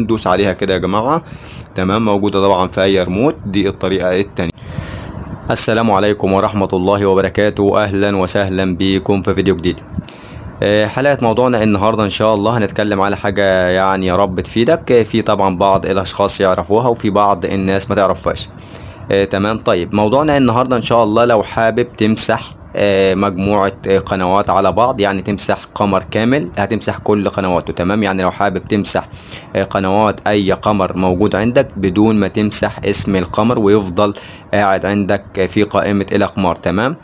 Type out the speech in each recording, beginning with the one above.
ندوس عليها كده يا جماعة. تمام، موجودة طبعا في اي ريموت. دي الطريقة التانية. السلام عليكم ورحمة الله وبركاته، اهلا وسهلا بكم في فيديو جديد. حلقة موضوعنا النهاردة ان شاء الله هنتكلم على حاجة يعني يا رب تفيدك. في طبعا بعض الاشخاص يعرفوها وفي بعض الناس ما تعرفهاش. تمام. طيب موضوعنا النهاردة ان شاء الله لو حابب تمسح مجموعة قنوات على بعض، يعني تمسح قمر كامل، هتمسح كل قنواته. تمام، يعني لو حابب تمسح قنوات اي قمر موجود عندك بدون ما تمسح اسم القمر ويفضل قاعد عندك في قائمة الاقمار. تمام.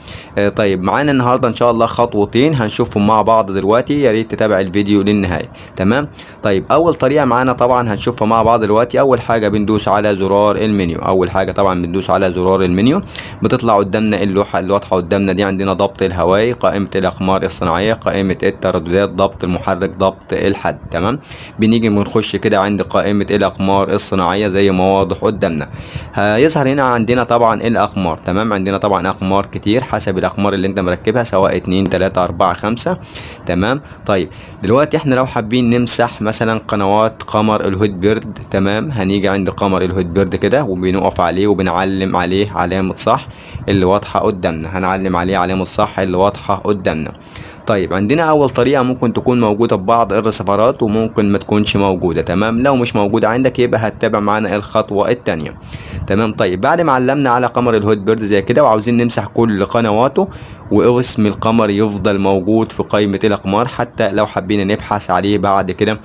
طيب معانا النهاردة ان شاء الله خطوتين هنشوفهم مع بعض دلوقتي، يا ريت تتابع الفيديو للنهاية. تمام. طيب اول طريقة معانا طبعا هنشوفها مع بعض دلوقتي. اول حاجة بندوس على زرار المنيو. اول حاجة طبعا بندوس على زرار المنيو، بتطلع قدامنا اللوحة اللي واضحة قدامنا دي. عندنا ضبط الهوائي، قائمة الأقمار الصناعية، قائمة الترددات، ضبط المحرك، ضبط الحد. تمام. بنيجي بنخش كده عند قائمة الأقمار الصناعية زي ما واضح قدامنا. هيظهر هنا عندنا طبعا الأقمار. تمام، عندنا طبعا أقمار كتير حسب الأقمار اللي أنت مركبها، سواء 2 3 4 5. تمام. طيب دلوقتي احنا لو حابين نمسح مثلا قنوات قمر الهوت بيرد، تمام، هنيجي عند قمر الهوت بيرد كده وبنقف عليه وبنعلم عليه علامة صح اللي واضحة قدامنا. هنعلم عليه علامة صح اللي واضحة قدامنا. طيب عندنا اول طريقة ممكن تكون موجودة في بعض الرسيفرات وممكن ما تكونش موجودة. تمام، لو مش موجودة عندك يبقى هتتابع معانا الخطوة التانية. تمام. طيب بعد ما علمنا على قمر الهوت بيرد زي كده وعاوزين نمسح كل قنواته واسم القمر يفضل موجود في قائمة الاقمار، حتى لو حبينا نبحث عليه بعد كده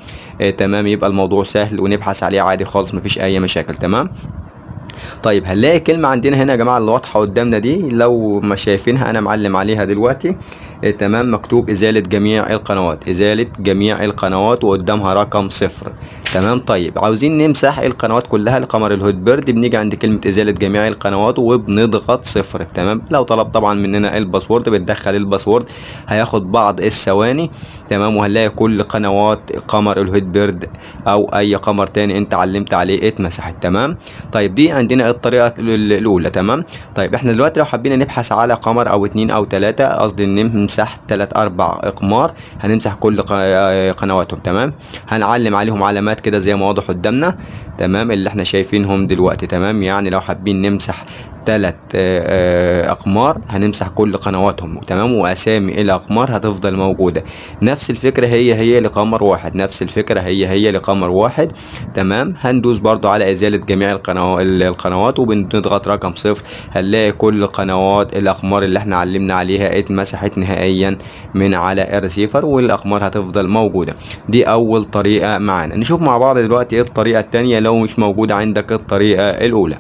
تمام، يبقى الموضوع سهل ونبحث عليه عادي خالص، مفيش اي مشاكل. تمام. طيب هنلاقي كلمة عندنا هنا يا جماعة اللي واضحة قدامنا دي، لو ما شايفينها أنا معلم عليها دلوقتي. تمام، مكتوب إزالة جميع القنوات، إزالة جميع القنوات وقدامها رقم 0. تمام. طيب عاوزين نمسح القنوات كلها لقمر الهوت بيرد، بنيجي عند كلمة إزالة جميع القنوات وبنضغط 0. تمام. لو طلب طبعا مننا الباسورد بتدخل الباسورد، هياخد بعض الثواني. تمام. وهنلاقي كل قنوات قمر الهوت بيرد أو أي قمر تاني أنت علمت عليه اتمسحت. تمام. طيب دي عندنا الطريقة الأولى. تمام. طيب احنا دلوقتي لو حبينا نبحث على قمر أو 2 أو 3، قصدي نمسح 3 4 أقمار، هنمسح كل قنواتهم. تمام. هنعلم عليهم علامات كده زي ما واضح قدامنا. تمام، اللي احنا شايفينهم دلوقتي. تمام، يعني لو حابين نمسح 3 أقمار هنمسح كل قنواتهم. تمام، وأسامي الأقمار هتفضل موجودة. نفس الفكرة هي لقمر واحد، نفس الفكرة هي لقمر واحد. تمام. هندوس برضو على إزالة جميع القنوات وبنضغط رقم 0، هنلاقي كل قنوات الأقمار اللي احنا علمنا عليها اتمسحت نهائيا من على الرسيفر، والأقمار هتفضل موجودة. دي أول طريقة معانا. نشوف مع بعض دلوقتي الطريقة التانية لو مش موجودة عندك الطريقة الأولى.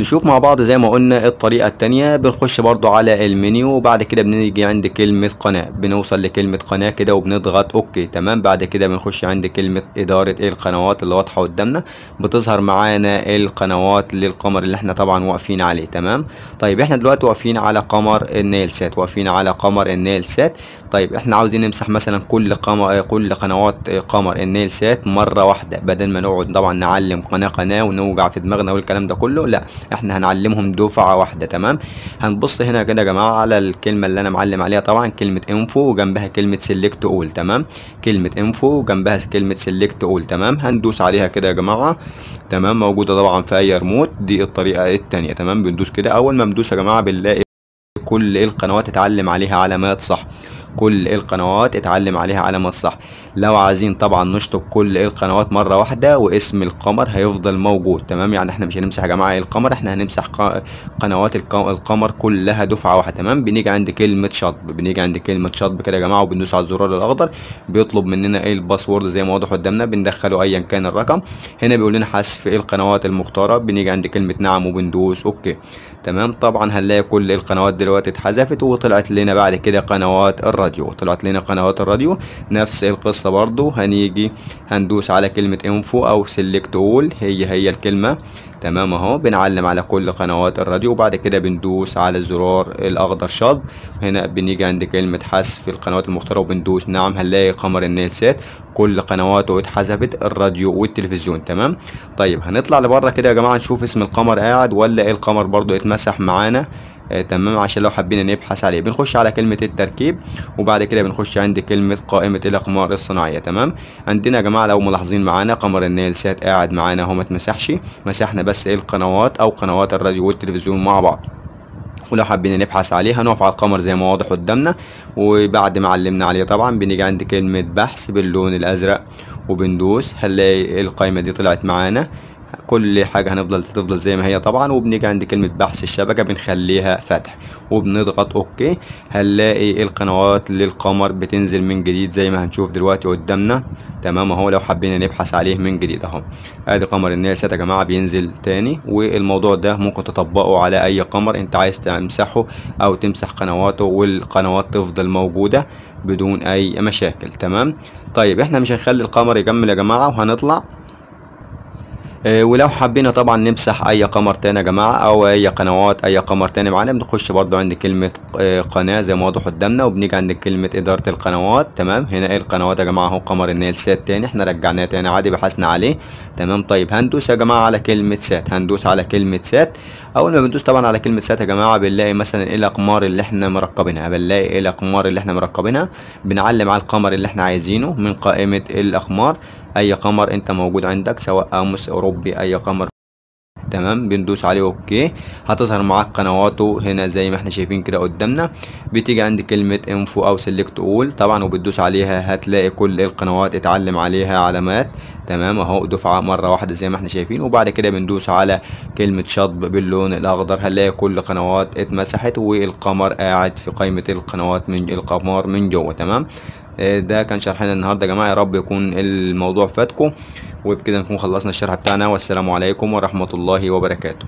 نشوف مع بعض زي ما قلنا الطريقة التانية. بنخش برضو على المنيو وبعد كده بنيجي عند كلمة قناة، بنوصل لكلمة قناة كده وبنضغط اوكي. تمام. بعد كده بنخش عند كلمة إدارة القنوات اللي واضحة قدامنا، بتظهر معانا القنوات للقمر اللي احنا طبعا واقفين عليه. تمام. طيب احنا دلوقتي واقفين على قمر النيل سات، واقفين على قمر النيل سات. طيب احنا عاوزين نمسح مثلا كل قنوات قمر النيل سات مرة واحدة، بدل ما نقعد طبعا نعلم قناة قناة ونوجع في دماغنا والكلام ده كله، لا احنا هنعلمهم دفعة واحدة. تمام. هنبص هنا كده يا جماعة على الكلمة اللي انا معلم عليها، طبعا كلمة انفو وجنبها كلمة سيلكت اول. تمام، كلمة انفو وجنبها كلمة سيلكت اول. تمام. هندوس عليها كده يا جماعة. تمام، موجودة طبعا في اي ريموت. دي الطريقة التانية. تمام، بندوس كده. اول ما بندوس يا جماعة بنلاقي كل القنوات اتعلم عليها علامات صح، كل القنوات اتعلم عليها علامات صح. لو عايزين طبعا نشطب كل القنوات مرة واحدة واسم القمر هيفضل موجود. تمام، يعني احنا مش هنمسح يا جماعة القمر، احنا هنمسح قنوات القمر كلها دفعة واحدة. تمام. بنيجي عند كلمة شطب، بنيجي عند كلمة شطب كده يا جماعة وبندوس على الزرار الأخضر، بيطلب مننا الباسورد زي ما واضح قدامنا، بندخله أيا كان الرقم. هنا بيقول لنا حذف القنوات المختارة، بنيجي عند كلمة نعم وبندوس اوكي. تمام. طبعا هنلاقي كل القنوات دلوقتي اتحذفت وطلعت لنا بعد كده قنوات الراديو، طلعت لنا قنوات الراديو. نفس القصة برضو، هنيجي هندوس على كلمة انفو او سيلكت اول، هي الكلمة. تمام اهو، بنعلم على كل قنوات الراديو وبعد كده بندوس على الزرار الاخضر شطب. هنا بنيجي عند كلمة حذف القنوات المختارة وبندوس نعم، هنلاقي قمر النيل سات كل قنواته اتحذفت، الراديو والتلفزيون. تمام. طيب هنطلع لبره كده يا جماعة نشوف اسم القمر قاعد ولا القمر برضو اتمسح معانا. تمام، عشان لو حبينا نبحث عليه بنخش على كلمة التركيب، وبعد كده بنخش عند كلمة قائمة الأقمار الصناعية. تمام، عندنا يا جماعة لو ملاحظين معانا قمر النيل سات قاعد معانا اهو، ما اتمسحش، مسحنا بس القنوات أو قنوات الراديو والتلفزيون مع بعض. ولو حابين نبحث عليه هنقف على القمر زي ما واضح قدامنا، وبعد ما علمنا عليه طبعا بنيجي عند كلمة بحث باللون الأزرق وبندوس، هنلاقي القائمة دي طلعت معانا. كل حاجة تفضل زي ما هي طبعا، وبنيجي عند كلمة بحث الشبكة بنخليها فتح وبنضغط اوكي. هنلاقي القنوات للقمر بتنزل من جديد زي ما هنشوف دلوقتي قدامنا. تمام اهو، لو حبينا نبحث عليه من جديد اهو، ادي قمر النيل سات يا جماعة بينزل تاني. والموضوع ده ممكن تطبقه على اي قمر انت عايز تمسحه او تمسح قنواته، والقنوات تفضل موجودة بدون اي مشاكل. تمام، طيب احنا مش هنخلي القمر يكمل يا جماعة وهنطلع. ولو حبينا طبعا نمسح اي قمر تاني يا جماعه او اي قنوات اي قمر تاني معانا، بنخش برضو عند كلمه قناه زي ما واضح قدامنا، وبنيجي عند كلمه اداره القنوات. تمام، هنا القنوات يا جماعه اهو، قمر النيل سات تاني احنا رجعناه تاني عادي، بحثنا عليه. تمام، طيب هندوس يا جماعه على كلمه سات، هندوس على كلمه سات. اول ما بندوس طبعا على كلمه سات يا جماعه بنلاقي مثلا ايه الاقمار اللي احنا مركبينها، بنعلم على القمر اللي احنا عايزينه من قائمه الاقمار. اي قمر انت موجود عندك سواء قاموس اوروبي اي قمر. تمام، بندوس عليه اوكي، هتظهر معاك قنواته هنا زي ما احنا شايفين كده قدامنا. بتيجي عند كلمة انفو او سيلكت اول طبعا وبتدوس عليها، هتلاقي كل القنوات اتعلم عليها علامات. تمام اهو، دفعة مرة واحدة زي ما احنا شايفين، وبعد كده بندوس على كلمة شطب باللون الاخضر، هنلاقي كل قنوات اتمسحت والقمر قاعد في قائمة القنوات من القمر من جوه. تمام، ده كان شرحنا النهارده يا جماعة، يا رب يكون الموضوع فاتكم، وبكده نكون خلصنا الشرح بتاعنا، والسلام عليكم ورحمة الله وبركاته.